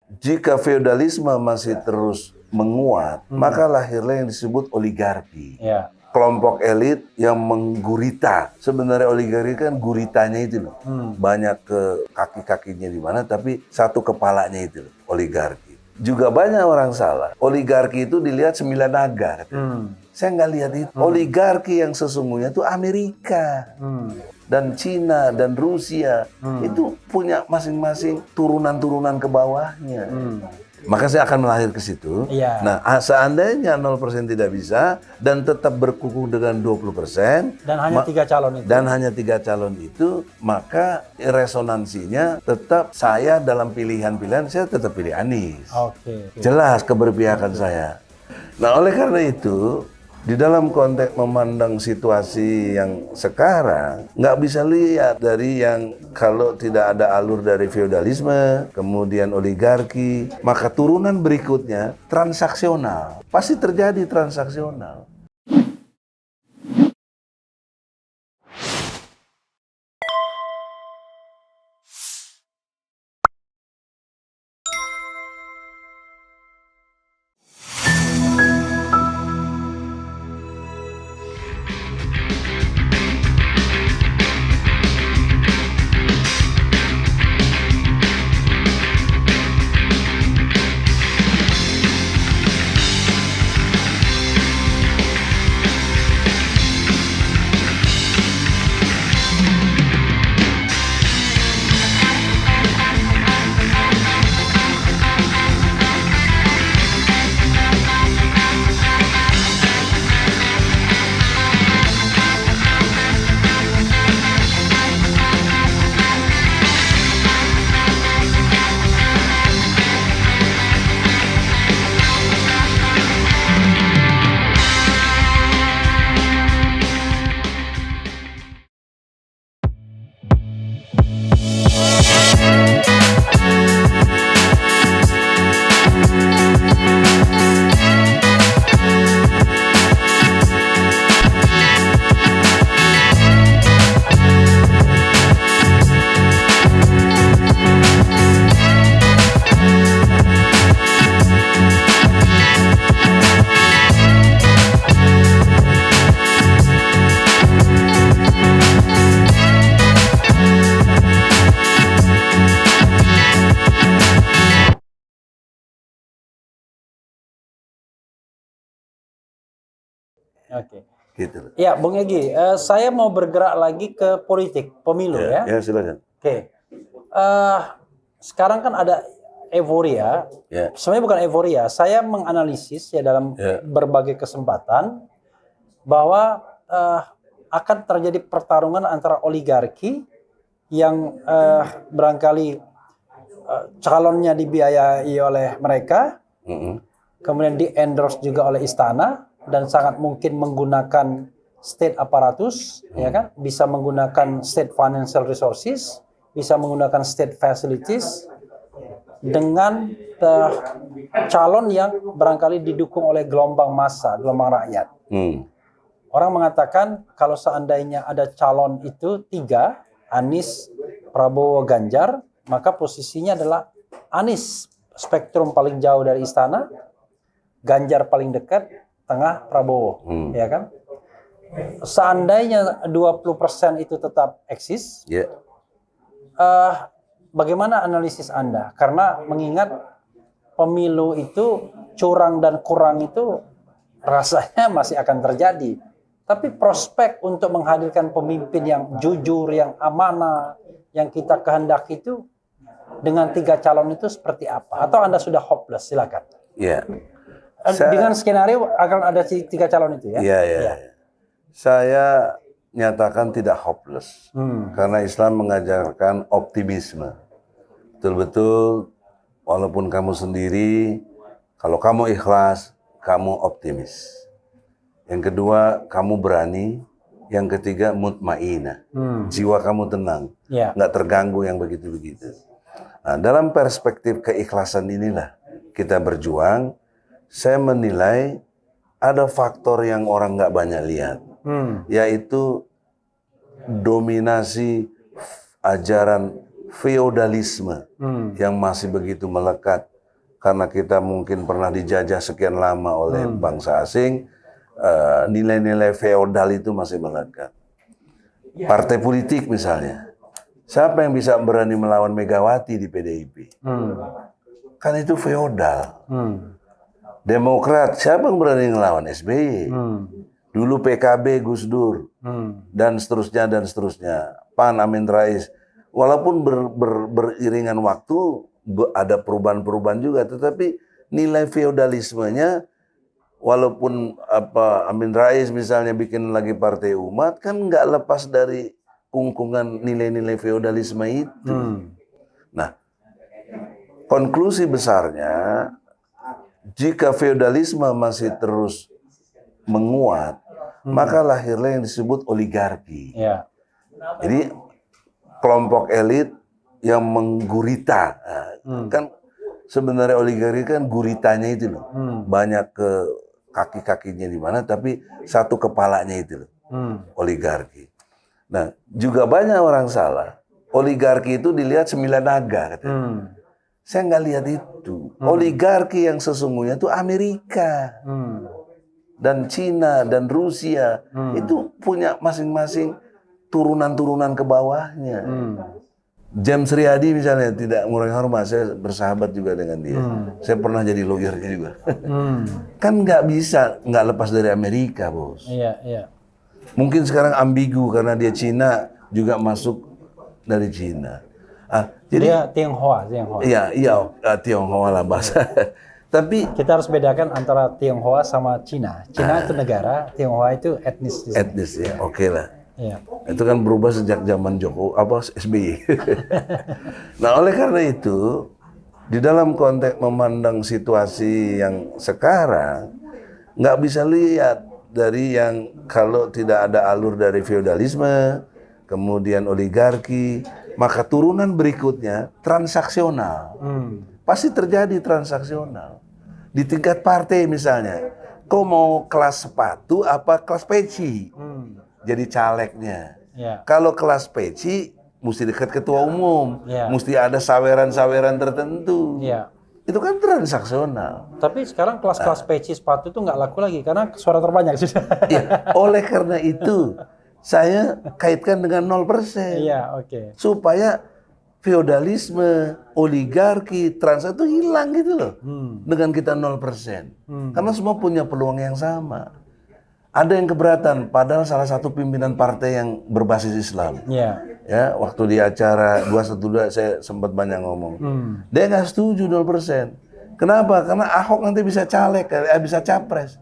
Jika feodalisme masih terus menguat, maka lahirlah yang disebut oligarki. Ya. Kelompok elit yang menggurita. Sebenarnya oligarki kan guritanya itu loh. Banyak ke kaki-kakinya di mana, tapi satu kepalanya itu loh, oligarki. Juga banyak orang salah. Oligarki itu dilihat 9 naga. Saya nggak lihat itu. Oligarki yang sesungguhnya itu Amerika. Dan Cina dan Rusia. Itu punya masing-masing turunan-turunan ke bawahnya. Maka saya akan melahir ke situ. Iya. Nah, seandainya 0% tidak bisa dan tetap berkukuh dengan 20% Dan hanya 3 calon itu. dan hanya 3 calon itu, maka resonansinya tetap saya dalam pilihan-pilihan saya tetap pilih Anies. Oke. Jelas keberpihakan saya. Nah, oleh karena itu di dalam konteks memandang situasi yang sekarang, nggak bisa lihat dari yang kalau tidak ada alur dari feodalisme, kemudian oligarki, maka turunan berikutnya transaksional. Pasti terjadi transaksional. Oke. Gitu. Ya, Bung Egy, saya mau bergerak lagi ke politik, pemilu ya. Ya, silakan. Oke. Sekarang kan ada euforia. Ya. Sebenarnya bukan euforia, saya menganalisis ya dalam berbagai kesempatan bahwa akan terjadi pertarungan antara oligarki yang barangkali calonnya dibiayai oleh mereka, kemudian di-endorse juga oleh istana, dan sangat mungkin menggunakan state apparatus, ya kan, bisa menggunakan state financial resources, bisa menggunakan state facilities dengan calon yang barangkali didukung oleh gelombang massa, gelombang rakyat. Orang mengatakan kalau seandainya ada calon itu 3, Anies, Prabowo, Ganjar, maka posisinya adalah Anies spektrum paling jauh dari istana, Ganjar paling dekat, tengah Prabowo, ya kan? Seandainya 20% itu tetap eksis, bagaimana analisis Anda? Karena mengingat pemilu itu curang dan kurang itu rasanya masih akan terjadi. Tapi prospek untuk menghadirkan pemimpin yang jujur, yang amanah, yang kita kehendaki itu dengan 3 calon itu seperti apa? Atau Anda sudah hopeless? Silakan. Ya. Dengan skenario akan ada 3 calon itu ya? Iya. Saya nyatakan tidak hopeless. Karena Islam mengajarkan optimisme. Betul-betul walaupun kamu sendiri, kalau kamu ikhlas, kamu optimis. Yang kedua, kamu berani. Yang ketiga, mutmainah. Jiwa kamu tenang. Nggak terganggu yang begitu-begitu. Nah, dalam perspektif keikhlasan inilah kita berjuang. Saya menilai ada faktor yang orang nggak banyak lihat, yaitu dominasi ajaran feodalisme yang masih begitu melekat karena kita mungkin pernah dijajah sekian lama oleh bangsa asing, nilai-nilai feodal itu masih melekat. Partai politik misalnya, siapa yang bisa berani melawan Megawati di PDIP? Kan itu feodal. Demokrat, siapa yang berani melawan SBY? Dulu PKB Gus Dur, dan seterusnya dan seterusnya. PAN Amin Rais. Walaupun beriringan waktu ada perubahan-perubahan juga, tetapi nilai feodalismenya, walaupun Amin Rais misalnya bikin lagi Partai Umat, kan nggak lepas dari kungkungan nilai-nilai feodalisme itu. Nah, konklusi besarnya, jika feodalisme masih terus menguat, maka lahirlah yang disebut oligarki. Ya. Jadi kelompok elit yang menggurita, kan sebenarnya oligarki kan guritanya itu loh, banyak ke kaki-kakinya di mana, tapi satu kepalanya itu loh, oligarki. Nah, juga banyak orang salah. Oligarki itu dilihat 9 naga, katanya. Saya nggak lihat itu. Oligarki yang sesungguhnya itu Amerika dan Cina dan Rusia, itu punya masing-masing turunan-turunan ke bawahnya. James Riyadi misalnya, tidak mengurangi hormat, saya bersahabat juga dengan dia. Saya pernah jadi lawyernya juga. Kan nggak bisa nggak lepas dari Amerika, bos. Iya, iya. Mungkin sekarang ambigu karena dia Cina, juga masuk dari Cina. Jadi Dia Tionghoa. iya, Tionghoa lah bahasa. Tapi Kita harus bedakan antara Tionghoa sama Cina. Cina itu negara, Tionghoa itu etnis. etnis ya, oke lah. Iya. Itu kan berubah sejak zaman SBY. Nah, oleh karena itu, di dalam konteks memandang situasi yang sekarang, nggak bisa lihat dari yang kalau tidak ada alur dari feodalisme, kemudian oligarki, maka turunan berikutnya transaksional. Pasti terjadi transaksional. Di tingkat partai misalnya, kau mau kelas sepatu apa kelas peci? Jadi calegnya. Ya. Kalau kelas peci, mesti dekat ketua umum, Ya. mesti ada saweran-saweran tertentu. Iya. Itu kan transaksional. Tapi sekarang kelas-kelas peci sepatu itu nggak laku lagi karena suara terbanyak sudah. Ya, oleh karena itu, saya kaitkan dengan 0%. Iya, oke. Supaya feodalisme, oligarki, transaksi itu hilang gitu loh. Dengan kita 0%. Karena semua punya peluang yang sama. Ada yang keberatan, padahal salah satu pimpinan partai yang berbasis Islam. Iya. Ya, waktu di acara 212 saya sempat banyak ngomong. Dia nggak setuju 0%. Kenapa? Karena Ahok nanti bisa caleg, bisa capres.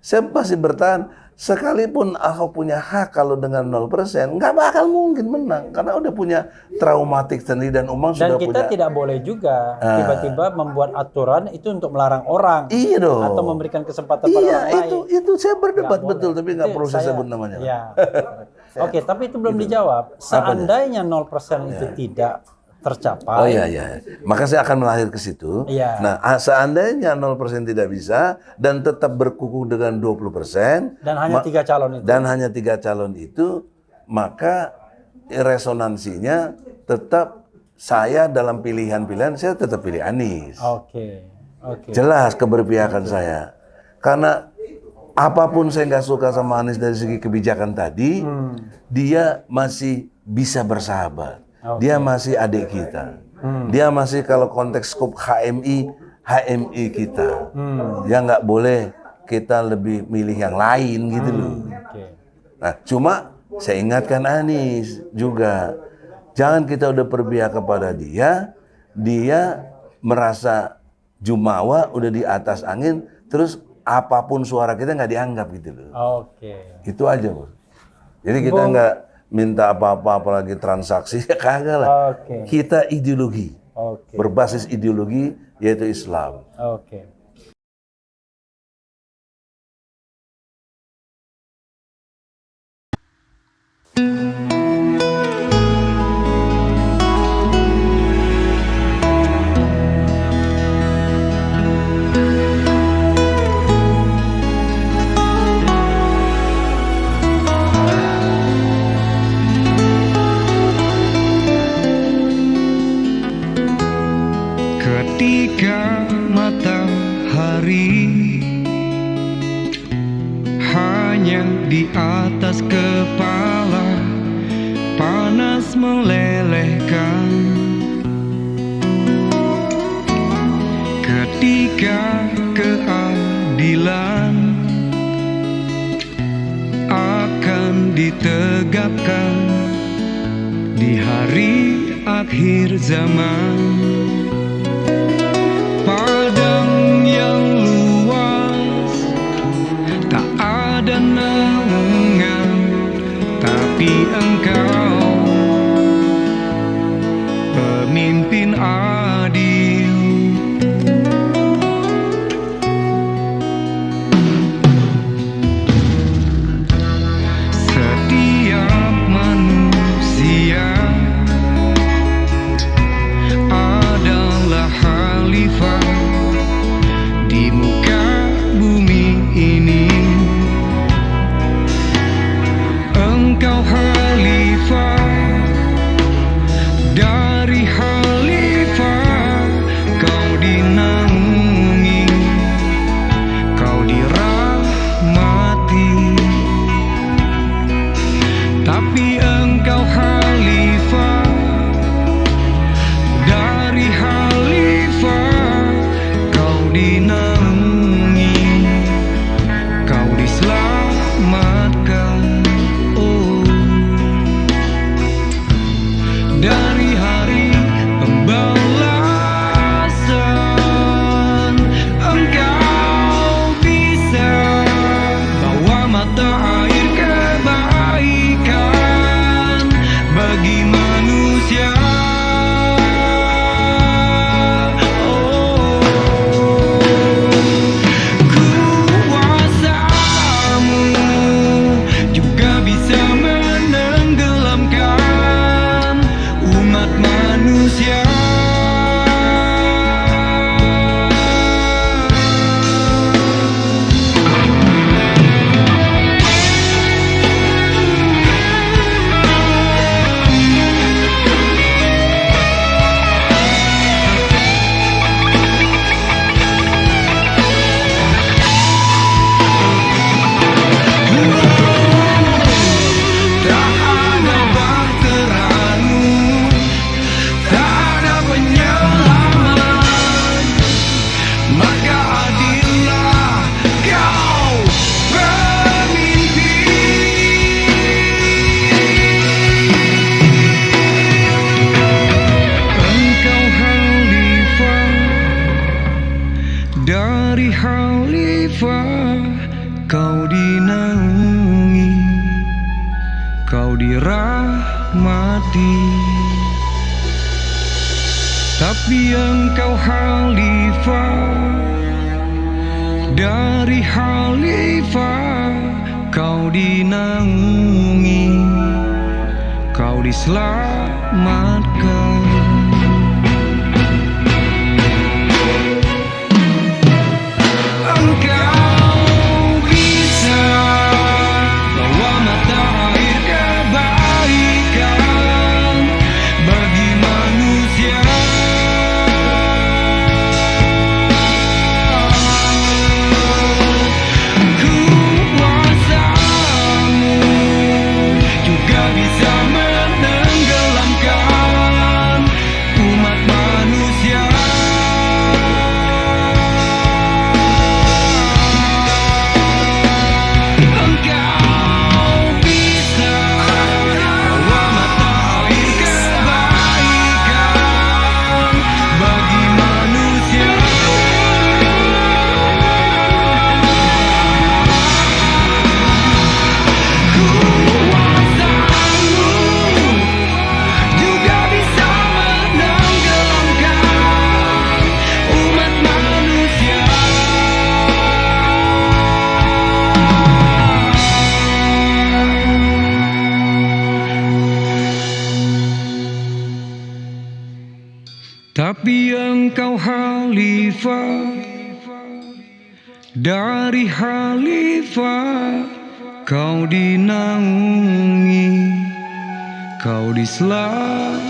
Saya pasti bertahan. Sekalipun Ahok punya hak kalau dengan 0%, nggak bakal mungkin menang. Karena udah punya traumatik sendiri dan Umang Dan sudah kita punya. tidak boleh juga tiba-tiba membuat aturan itu untuk melarang orang. Iya dong. Atau memberikan kesempatan pada orang lain. Itu saya berdebat Nggak betul, boleh. tapi nggak Itu perlu saya saya- sebut namanya. Ya. Oke, tapi itu belum dijawab. Seandainya 0% itu tidak tercapai. Oh iya. Maka saya akan melahir ke situ. Iya. Nah, seandainya 0% tidak bisa dan tetap berkukuh dengan 20%. Dan hanya 3 calon itu. Dan hanya 3 calon itu, maka resonansinya tetap saya dalam pilihan-pilihan, saya tetap pilih Anies. Oke. Jelas keberpihakan saya. Karena apapun saya nggak suka sama Anies dari segi kebijakan tadi, dia masih bisa bersahabat. Dia masih adik kita. Dia masih kalau konteks skop HMI kita. Dia nggak boleh kita lebih milih yang lain gitu loh. Nah, cuma saya ingatkan Anies juga, jangan kita udah berpihak kepada dia merasa jumawa udah di atas angin, terus apapun suara kita nggak dianggap gitu loh. Oke. Itu aja, Bos. Jadi kita nggak minta apa-apa, apalagi transaksi, kagak lah. Oke. Kita ideologi, Oke. berbasis ideologi yaitu Islam. Oke. Ketika ketika matahari hanya di atas kepala panas melelehkan, ketika keadilan akan ditegakkan di hari akhir zaman. Padang yang luas tak ada naungan, tapi Engkau pemimpin adil. Setiap manusia adalah khalifah di muka bumi ini. Engkau khalifah, dari khalifah kau dinaungi, kau dirahmati. Tapi Engkau khalifah, dari khalifah kau dinaungi, kau diselamatkan. Oh, dari hari pembalasan Engkau bisa bawa mata air kebaikan bagi manusia. Kuasamu juga bisa menenggelamkan umat manusia. Tak ada bahteramu, tak ada penyelamat, maka adillah kau pemimpin. Engkau khalifah, dari khalifah kau dinaungi, kau dirahmati. Tapi Engkau khalifah, dari khalifah kau dinaungi, kau diselamatkan. Engkau bisa bawa mata air kebaikan bagi manusia. Kuasamu juga bisa menenggelamkan umat manusia. Engkau bisa bawa mata air kebaikan bagi manusia. Kuasamu juga bisa menenggelamkan umat manusia. Tapi Engkau khalifah, dari khalifah kau dinaungi, kau diselamatkan.